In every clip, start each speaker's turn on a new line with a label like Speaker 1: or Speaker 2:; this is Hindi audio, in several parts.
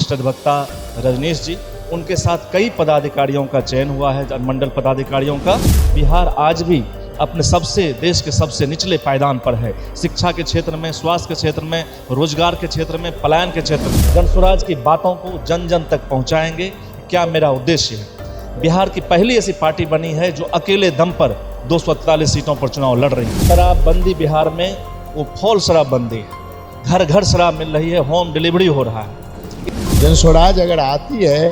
Speaker 1: वरिष्ठ अधिवक्ता रजनीश जी, उनके साथ कई पदाधिकारियों का चयन हुआ है, मंडल पदाधिकारियों का। बिहार आज भी अपने देश के सबसे निचले पायदान पर है। शिक्षा के क्षेत्र में, स्वास्थ्य के क्षेत्र में, रोजगार के क्षेत्र में, पलायन के क्षेत्र में जनसुराज की बातों को जन जन तक पहुंचाएंगे, क्या मेरा उद्देश्य है। बिहार की पहली ऐसी पार्टी बनी है जो अकेले दम पर 241 सीटों पर चुनाव लड़ रही है। शराबबंदी बिहार में वो फॉल शराबबंदी है, घर घर शराब मिल रही है, होम डिलीवरी हो रहा है।
Speaker 2: जनसुराज अगर आती है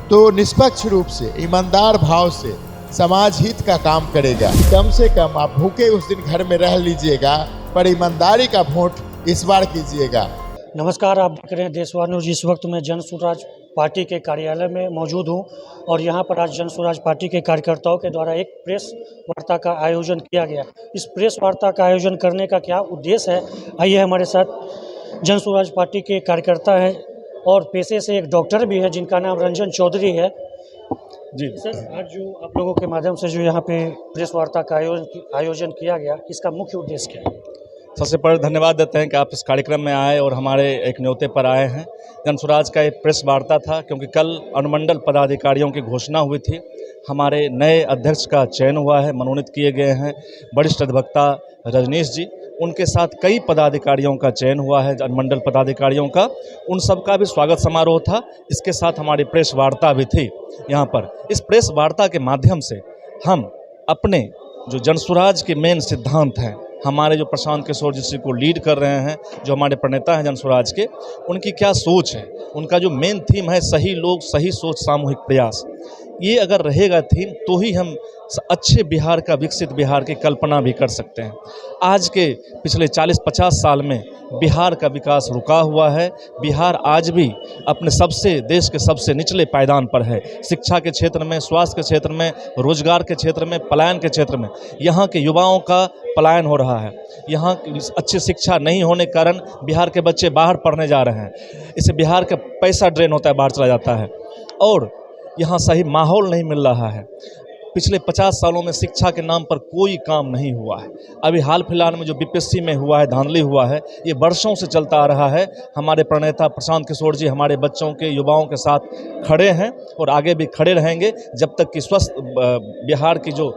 Speaker 2: तो निष्पक्ष रूप से, ईमानदार भाव से समाज हित का काम करेगा। कम से कम आप भूखे उस दिन घर में रह लीजिएगा, पर ईमानदारी का वोट इस बार कीजिएगा।
Speaker 3: नमस्कार, आप देख रहे हैं देशवार न्यूज। इस वक्त मैं जनसुराज पार्टी के कार्यालय में मौजूद हूं और यहां पर आज जनसुराज पार्टी के कार्यकर्ताओं के द्वारा एक प्रेस वार्ता का आयोजन किया गया। इस प्रेस वार्ता का आयोजन करने का क्या उद्देश्य है, आइए हमारे साथ जनसुराज पार्टी के कार्यकर्ता हैं और पेशे से एक डॉक्टर भी है जिनका नाम रंजन चौधरी है। जी सर, आज जो आप लोगों के माध्यम से जो यहाँ पे प्रेस वार्ता का आयोजन किया गया, इसका मुख्य उद्देश्य क्या है?
Speaker 1: सबसे पहले धन्यवाद देते हैं कि आप इस कार्यक्रम में आए और हमारे एक न्योते पर आए हैं। जनसुराज का एक प्रेस वार्ता था क्योंकि कल अनुमंडल पदाधिकारियों की घोषणा हुई थी। हमारे नए अध्यक्ष का चयन हुआ है, मनोनीत किए गए हैं वरिष्ठ अधिवक्ता रजनीश जी, उनके साथ कई पदाधिकारियों का चयन हुआ है, अनुमंडल पदाधिकारियों का। उन सब का भी स्वागत समारोह था। इसके साथ हमारी प्रेस वार्ता भी थी यहाँ पर। इस प्रेस वार्ता के माध्यम से हम अपने जो जनसुराज के मेन सिद्धांत हैं, हमारे जो प्रशांत किशोर जी को लीड कर रहे हैं, जो हमारे प्रणेता हैं जनसुराज के, उनकी क्या सोच है, उनका जो मेन थीम है सही लोग सही सोच सामूहिक प्रयास, ये अगर रहेगा थीम तो ही हम अच्छे बिहार का, विकसित बिहार की कल्पना भी कर सकते हैं। आज के पिछले 40-50 साल में बिहार का विकास रुका हुआ है। बिहार आज भी अपने देश के सबसे निचले पायदान पर है। शिक्षा के क्षेत्र में, स्वास्थ्य के क्षेत्र में, रोजगार के क्षेत्र में, पलायन के क्षेत्र में यहाँ के युवाओं का पलायन हो रहा है। यहाँ अच्छी शिक्षा नहीं होने के कारण बिहार के बच्चे बाहर पढ़ने जा रहे हैं। इससे बिहार का पैसा ड्रेन होता है, बाहर चला जाता है और यहाँ सही माहौल नहीं मिल रहा है। पिछले 50 सालों में शिक्षा के नाम पर कोई काम नहीं हुआ है। अभी हाल फिलहाल में जो बीपीएससी में हुआ है, धांधली हुआ है, ये वर्षों से चलता आ रहा है। हमारे प्रणेता प्रशांत किशोर जी हमारे बच्चों के, युवाओं के साथ खड़े हैं और आगे भी खड़े रहेंगे जब तक कि स्वस्थ बिहार की जो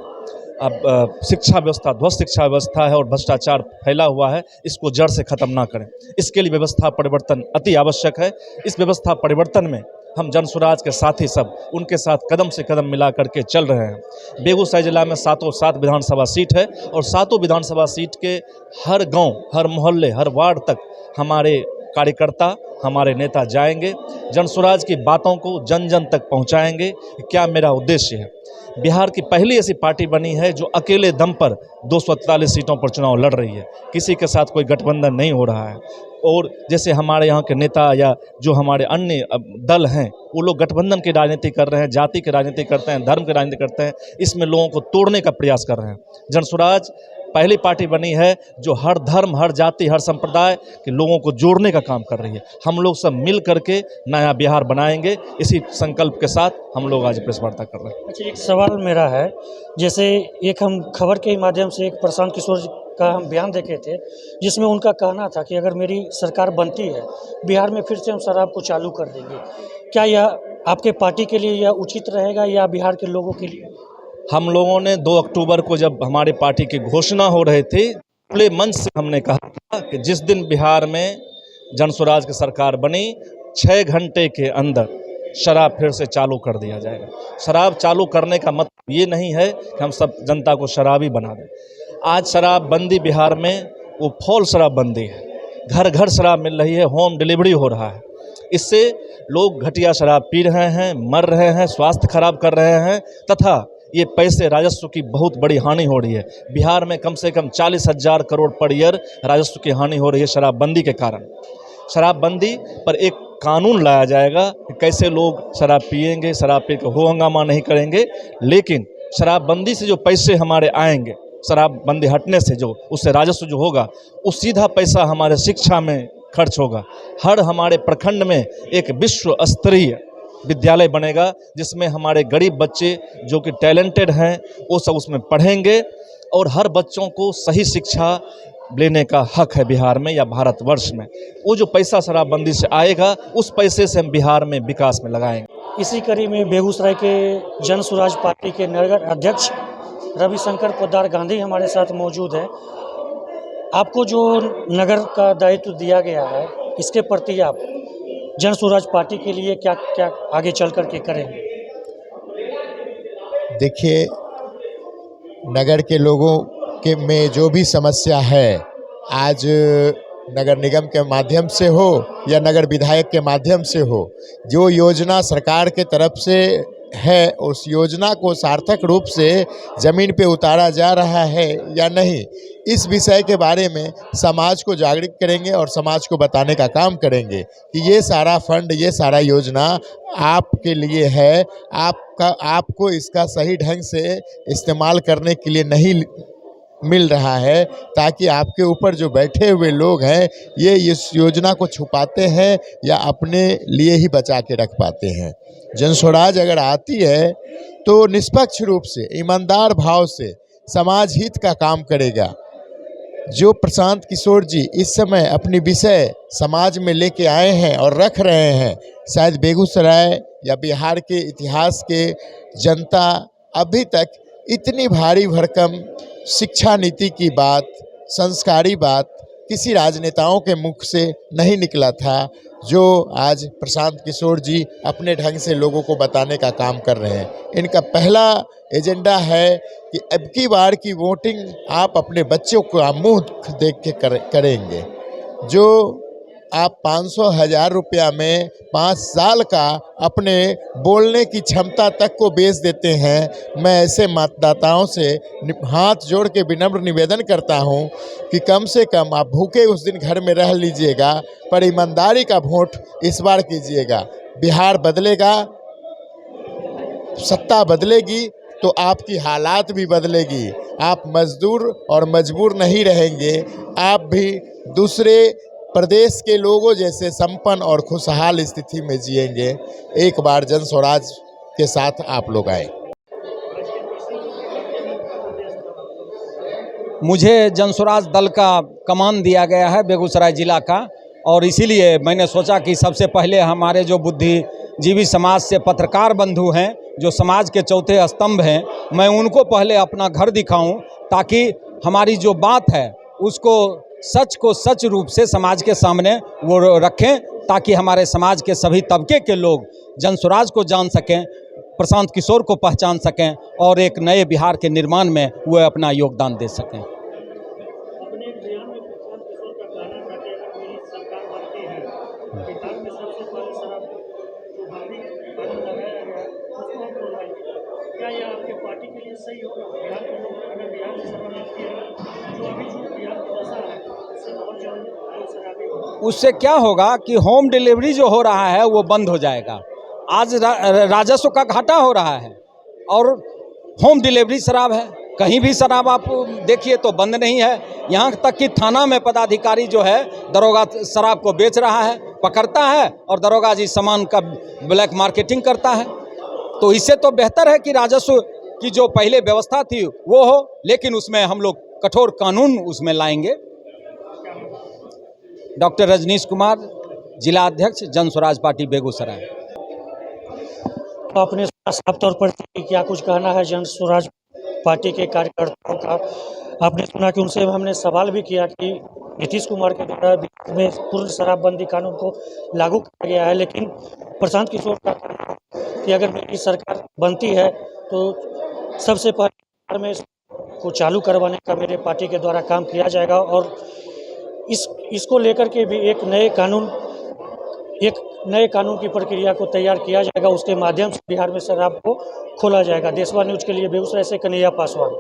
Speaker 1: शिक्षा व्यवस्था, ध्वस्त शिक्षा व्यवस्था है और भ्रष्टाचार फैला हुआ है, इसको जड़ से ख़त्म ना करें। इसके लिए व्यवस्था परिवर्तन अति आवश्यक है। इस व्यवस्था परिवर्तन में हम जनसुराज के साथी सब उनके साथ कदम से कदम मिला करके चल रहे हैं। बेगूसराय जिला में 7 विधानसभा सीट है और 7 विधानसभा सीट के हर गांव, हर मोहल्ले, हर वार्ड तक हमारे कार्यकर्ता, हमारे नेता जाएंगे, जनसुराज की बातों को जन जन तक पहुंचाएंगे, क्या मेरा उद्देश्य है। बिहार की पहली ऐसी पार्टी बनी है जो अकेले दम पर 241 सीटों पर चुनाव लड़ रही है। किसी के साथ कोई गठबंधन नहीं हो रहा है। और जैसे हमारे यहाँ के नेता या जो हमारे अन्य दल हैं, वो लोग गठबंधन की राजनीति कर रहे हैं, जाति की राजनीति करते हैं, धर्म की राजनीति करते हैं, इसमें लोगों को तोड़ने का प्रयास कर रहे हैं। जनसुराज पहली पार्टी बनी है जो हर धर्म, हर जाति, हर संप्रदाय के लोगों को जोड़ने का काम कर रही है। हम लोग सब मिल करके नया बिहार बनाएंगे, इसी संकल्प के साथ हम लोग आज प्रेस वार्ता कर रहे हैं।
Speaker 3: अच्छा, एक सवाल मेरा है, जैसे एक हम खबर के माध्यम से एक प्रशांत किशोर का हम बयान देखे थे जिसमें उनका कहना था कि अगर मेरी सरकार बनती है, बिहार में फिर से हम शराब को चालू कर देंगे। क्या यह आपके पार्टी के लिए यह उचित रहेगा या बिहार के लोगों के लिए?
Speaker 1: हम लोगों ने 2 अक्टूबर को जब हमारे पार्टी की घोषणा हो रहे थे, खुले मंच से हमने कहा था कि जिस दिन बिहार में जनसुराज की सरकार बनी, 6 घंटे के अंदर शराब फिर से चालू कर दिया जाएगा। शराब चालू करने का मतलब ये नहीं है कि हम सब जनता को शराबी बना दें। आज शराबबंदी बिहार में वो फॉल शराबबंदी है, घर घर शराब मिल रही है, होम डिलीवरी हो रहा है। इससे लोग घटिया शराब पी रहे हैं, मर रहे हैं, स्वास्थ्य खराब कर रहे हैं तथा ये पैसे राजस्व की बहुत बड़ी हानि हो रही है। बिहार में कम से कम 40,000 करोड़ पर ईयर राजस्व की हानि हो रही है शराबबंदी के कारण। शराबबंदी पर एक कानून लाया जाएगा कि कैसे लोग शराब पिएंगे, शराब पी कर हो हंगामा नहीं करेंगे। लेकिन शराबबंदी से जो पैसे हमारे आएंगे, शराबबंदी हटने से जो उससे राजस्व जो होगा, उस सीधा पैसा हमारे शिक्षा में खर्च होगा। हर हमारे प्रखंड में एक विश्व स्तरीय विद्यालय बनेगा जिसमें हमारे गरीब बच्चे जो कि टैलेंटेड हैं वो सब उसमें पढ़ेंगे और हर बच्चों को सही शिक्षा लेने का हक है बिहार में या भारतवर्ष में। वो जो पैसा शराबबंदी से आएगा उस पैसे से हम बिहार में विकास में लगाएंगे।
Speaker 3: इसी कड़ी में बेगूसराय के जन स्वराज पार्टी के नगर अध्यक्ष रविशंकर पोद्दार गांधी हमारे साथ मौजूद हैं। आपको जो नगर का दायित्व दिया गया है, इसके प्रति आप जन स्वराज पार्टी के लिए क्या क्या आगे चल कर के करेंगे?
Speaker 2: देखिए, नगर के लोगों के में जो भी समस्या है, आज नगर निगम के माध्यम से हो या नगर विधायक के माध्यम से हो, जो योजना सरकार के तरफ से है उस योजना को सार्थक रूप से ज़मीन पे उतारा जा रहा है या नहीं, इस विषय के बारे में समाज को जागरूक करेंगे और समाज को बताने का काम करेंगे कि ये सारा फंड, ये सारा योजना आपके लिए है, आपको इसका सही ढंग से इस्तेमाल करने के लिए नहीं मिल रहा है, ताकि आपके ऊपर जो बैठे हुए लोग हैं ये इस योजना को छुपाते हैं या अपने लिए ही बचा के रख पाते हैं। जन स्वराज अगर आती है तो निष्पक्ष रूप से, ईमानदार भाव से समाज हित का काम करेगा। जो प्रशांत किशोर जी इस समय अपनी विषय समाज में लेके आए हैं और रख रहे हैं, शायद बेगूसराय या बिहार के इतिहास के जनता अभी तक इतनी भारी भरकम शिक्षा नीति की बात, संस्कारी बात किसी राजनेताओं के मुख से नहीं निकला था, जो आज प्रशांत किशोर जी अपने ढंग से लोगों को बताने का काम कर रहे हैं। इनका पहला एजेंडा है कि अब की बार की वोटिंग आप अपने बच्चों को मुंह देख के करेंगे। जो आप 500,000 रुपया में 5 साल का अपने बोलने की क्षमता तक को बेच देते हैं। मैं ऐसे मतदाताओं से हाथ जोड़ के विनम्र निवेदन करता हूं कि कम से कम आप भूखे उस दिन घर में रह लीजिएगा, पर ईमानदारी का वोट इस बार कीजिएगा। बिहार बदलेगा, सत्ता बदलेगी तो आपकी हालात भी बदलेगी। आप मजदूर और मजबूर नहीं रहेंगे, आप भी दूसरे प्रदेश के लोगों जैसे संपन्न और खुशहाल स्थिति में जिएंगे। एक बार जन स्वराज के साथ आप लोग आए।
Speaker 4: मुझे जन स्वराज दल का कमान दिया गया है बेगूसराय जिला का, और इसीलिए मैंने सोचा कि सबसे पहले हमारे जो बुद्धिजीवी समाज से पत्रकार बंधु हैं, जो समाज के चौथे स्तंभ हैं, मैं उनको पहले अपना घर दिखाऊं, ताकि हमारी जो बात है उसको सच को सच रूप से समाज के सामने वो रखें, ताकि हमारे समाज के सभी तबके के लोग जन स्वराज को जान सकें, प्रशांत किशोर को पहचान सकें और एक नए बिहार के निर्माण में वो अपना योगदान दे सकें। उससे क्या होगा कि होम डिलीवरी जो हो रहा है वो बंद हो जाएगा। आज राजस्व का घाटा हो रहा है और होम डिलीवरी शराब है। कहीं भी शराब आप देखिए तो बंद नहीं है। यहाँ तक कि थाना में पदाधिकारी जो है दरोगा शराब को बेच रहा है, पकड़ता है और दरोगा जी सामान का ब्लैक मार्केटिंग करता है। तो इससे तो बेहतर है कि राजस्व की जो पहले व्यवस्था थी वो हो, लेकिन उसमें हम लोग कठोर कानून उसमें लाएंगे। डॉक्टर रजनीश कुमार, जिला अध्यक्ष जन स्वराज पार्टी बेगूसराय।
Speaker 3: आपने साफ तौर पर क्या कुछ कहना है जन स्वराज पार्टी के कार्यकर्ताओं का? आपने सुना कि उनसे हमने सवाल भी किया कि नीतीश कुमार के द्वारा बिहार में पूर्ण शराबबंदी कानून को लागू किया गया है, लेकिन प्रशांत किशोर का कहना है कि अगर मेरी सरकार बनती है तो सबसे पहले में को चालू करवाने का मेरे पार्टी के द्वारा काम किया जाएगा और इसको लेकर के भी एक नए कानून की प्रक्रिया को तैयार किया जाएगा। उसके माध्यम से बिहार में शराब को खोला जाएगा। देशवा न्यूज़ के लिए बेगूसराय से कन्हैया पासवान।